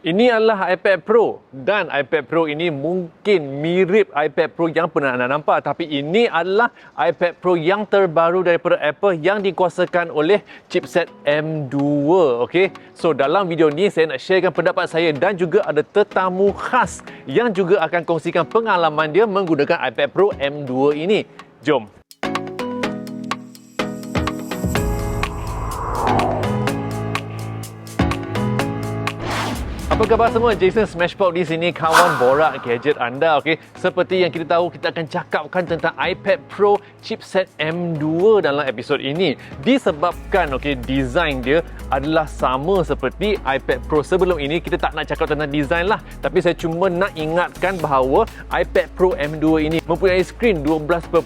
Ini adalah iPad Pro dan iPad Pro ini mungkin mirip iPad Pro yang pernah anda nampak, tapi ini adalah iPad Pro yang terbaru daripada Apple yang dikuasakan oleh chipset M2. Okey. So dalam video ni saya nak sharekan pendapat saya dan juga ada tetamu khas yang juga akan kongsikan pengalaman dia menggunakan iPad Pro M2 ini. Jom. Apa khabar semua? GengSmashpop di sini, kawan borak gadget anda. Okey, seperti yang kita tahu, kita akan cakapkan tentang iPad Pro chipset M2 dalam episod ini. Disebabkan desain dia adalah sama seperti iPad Pro sebelum ini. Kita tak nak cakap tentang desain lah, tapi saya cuma nak ingatkan bahawa iPad Pro M2 ini mempunyai skrin 12.9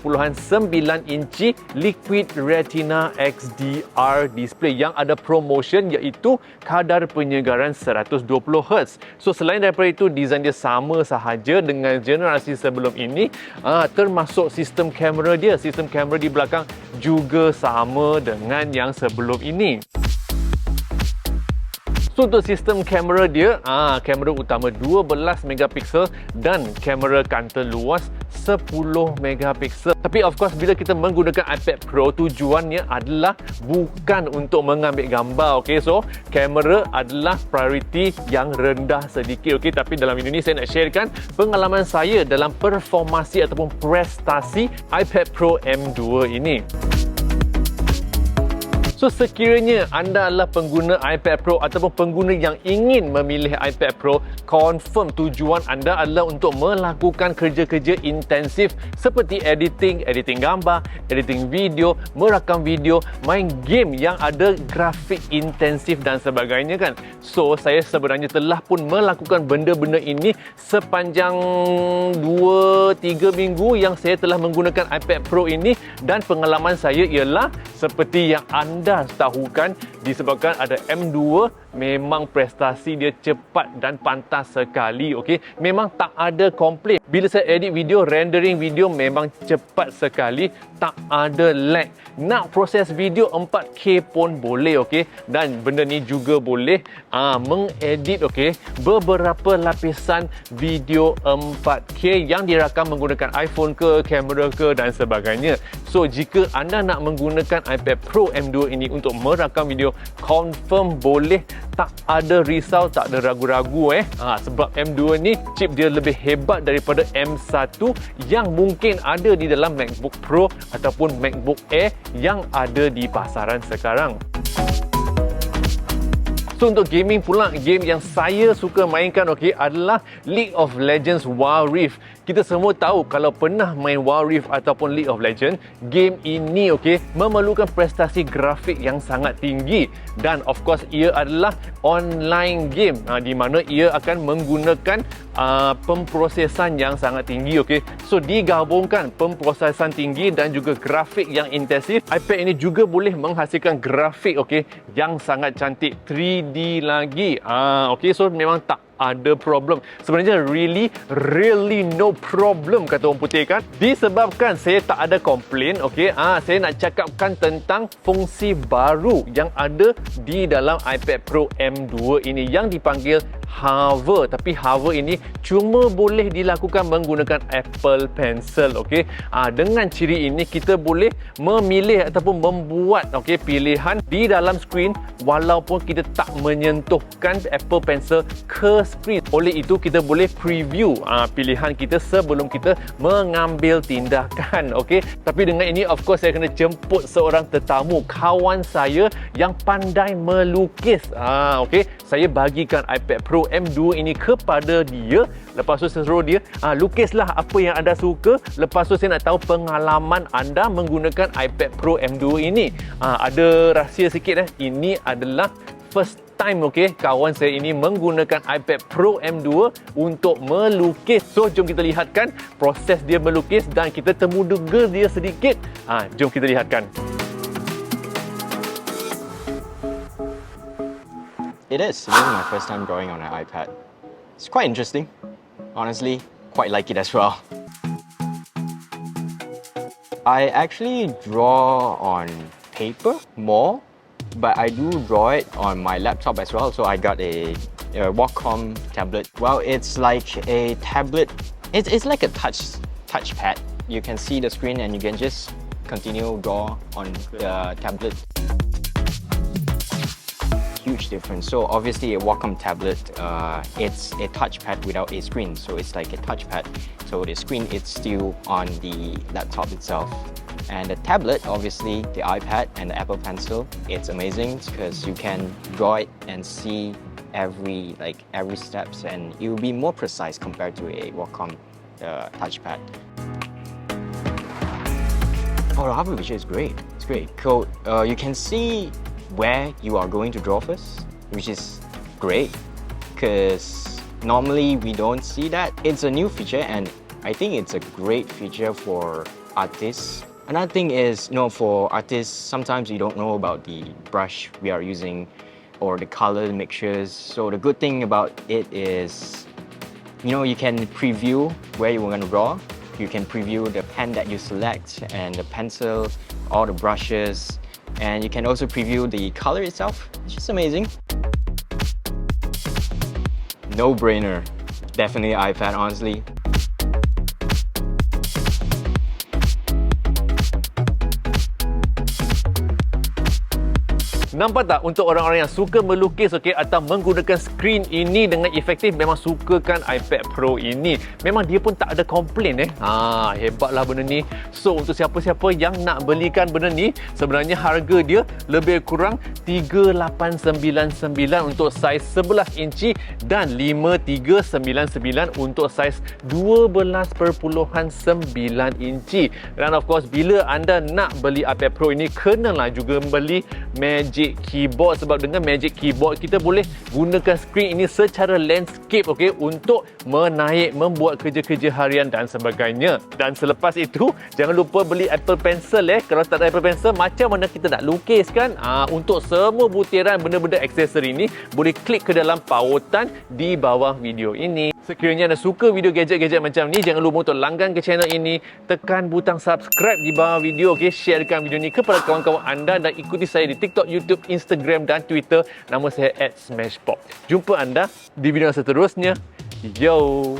inci Liquid Retina XDR display yang ada promotion iaitu kadar penyegaran 120Hz. So selain daripada itu, desain dia sama sahaja dengan generasi sebelum ini, termasuk sistem kamera dia. Sistem kamera di belakang juga sama dengan yang sebelum ini. So untuk sistem kamera dia, kamera utama 12 megapiksel dan kamera kantor luas 10 megapiksel. Tapi of course bila kita menggunakan iPad Pro, tujuannya adalah bukan untuk mengambil gambar. Okay, so kamera adalah priority yang rendah sedikit. Okay, tapi dalam video ni saya nak sharekan pengalaman saya dalam performasi ataupun prestasi iPad Pro M2 ini. So sekiranya anda adalah pengguna iPad Pro ataupun pengguna yang ingin memilih iPad Pro, confirm tujuan anda adalah untuk melakukan kerja-kerja intensif seperti editing gambar, editing video, merakam video, main game yang ada grafik intensif dan sebagainya kan. So saya sebenarnya telah pun melakukan benda-benda ini sepanjang 2-3 minggu yang saya telah menggunakan iPad Pro ini, dan pengalaman saya ialah seperti yang anda tahukan, disebabkan ada M2, memang prestasi dia cepat dan pantas sekali. Okey, memang tak ada komplain. Bila saya edit video, rendering video memang cepat sekali, tak ada lag. Nak proses video 4K pun boleh. Okey, dan benda ni juga boleh mengedit beberapa lapisan video 4K yang dirakam menggunakan iPhone ke, kamera ke dan sebagainya. So jika anda nak menggunakan iPad Pro M2 ini untuk merakam video, confirm boleh, tak ada risau, tak ada ragu-ragu sebab M2 ni chip dia lebih hebat daripada M1 yang mungkin ada di dalam MacBook Pro ataupun MacBook Air yang ada di pasaran sekarang. So untuk gaming pula, game yang saya suka mainkan adalah League of Legends Wild Rift. Kita semua tahu kalau pernah main Wild Rift ataupun League of Legends, game ini memerlukan prestasi grafik yang sangat tinggi, dan of course ia adalah online game di mana ia akan menggunakan pemprosesan yang sangat tinggi. So digabungkan pemprosesan tinggi dan juga grafik yang intensif, iPad ini juga boleh menghasilkan grafik yang sangat cantik, 3D lagi. So memang tak ada problem. Sebenarnya really no problem, kata orang putih kan. Disebabkan saya tak ada komplain, saya nak cakapkan tentang fungsi baru yang ada di dalam iPad Pro M2 ini yang dipanggil hover. Tapi hover ini cuma boleh dilakukan menggunakan Apple Pencil. Dengan ciri ini kita boleh memilih ataupun membuat pilihan di dalam skrin walaupun kita tak menyentuhkan Apple Pencil ke skrin. Oleh itu kita boleh preview pilihan kita sebelum kita mengambil tindakan. Tapi dengan ini of course saya kena jemput seorang tetamu, kawan saya yang pandai melukis. Saya bagikan iPad Pro M2 ini kepada dia. Lepas tu saya suruh dia lukislah apa yang anda suka. Lepas tu saya nak tahu pengalaman anda menggunakan iPad Pro M2 ini. Ada rahsia sikit ini adalah first time kawan saya ini menggunakan iPad Pro M2 untuk melukis. So jom kita lihatkan proses dia melukis dan kita temu duga dia sedikit. Jom kita lihatkan. This is my first time drawing on an iPad. It's quite interesting. Honestly, quite like it as well. I actually draw on paper more, but I do draw it on my laptop as well. So I got a Wacom tablet. Well, it's like a tablet. It's like a touchpad. You can see the screen and you can just continue draw on the tablet. Huge difference. So obviously a Wacom tablet, it's a touchpad without a screen. So it's like a touchpad. So the screen is still on the laptop itself. And the tablet, obviously the iPad and the Apple Pencil, it's amazing because you can draw it and see every steps, and it will be more precise compared to a Wacom touchpad. Oh, the hardware feature is great. It's great. So you can see where you are going to draw first, which is great because normally we don't see that. It's a new feature and I think it's a great feature for artists. Another thing is, for artists, sometimes you don't know about the brush we are using or the color mixtures. So the good thing about it is, you can preview where you want to draw. You can preview the pen that you select and the pencil, all the brushes, and you can also preview the color itself. It's just amazing. No-brainer. Definitely iPad, honestly. Nampak tak untuk orang-orang yang suka melukis atau menggunakan skrin ini dengan efektif, memang sukakan iPad Pro ini. Memang dia pun tak ada komplain hebatlah benda ni. So untuk siapa-siapa yang nak belikan benda ni, sebenarnya harga dia lebih kurang 3899 untuk saiz 11 inci dan 5399 untuk saiz 12.9 inci. Dan of course bila anda nak beli iPad Pro ini, kenalah juga beli Magic Keyboard, sebab dengan Magic Keyboard kita boleh gunakan skrin ini secara landscape untuk membuat kerja-kerja harian dan sebagainya. Dan selepas itu jangan lupa beli Apple Pencil. Kalau tak ada Apple Pencil, macam mana kita nak lukis kan? Untuk semua butiran benda-benda aksesori ini boleh klik ke dalam pautan di bawah video ini. Sekiranya anda suka video gadget-gadget macam ni, jangan lupa untuk langgan ke channel ini, tekan butang subscribe di bawah video, sharekan video ni kepada kawan-kawan anda dan ikuti saya di TikTok, YouTube, Instagram dan Twitter. Nama saya @smashpop. Jumpa anda di video seterusnya. Yo.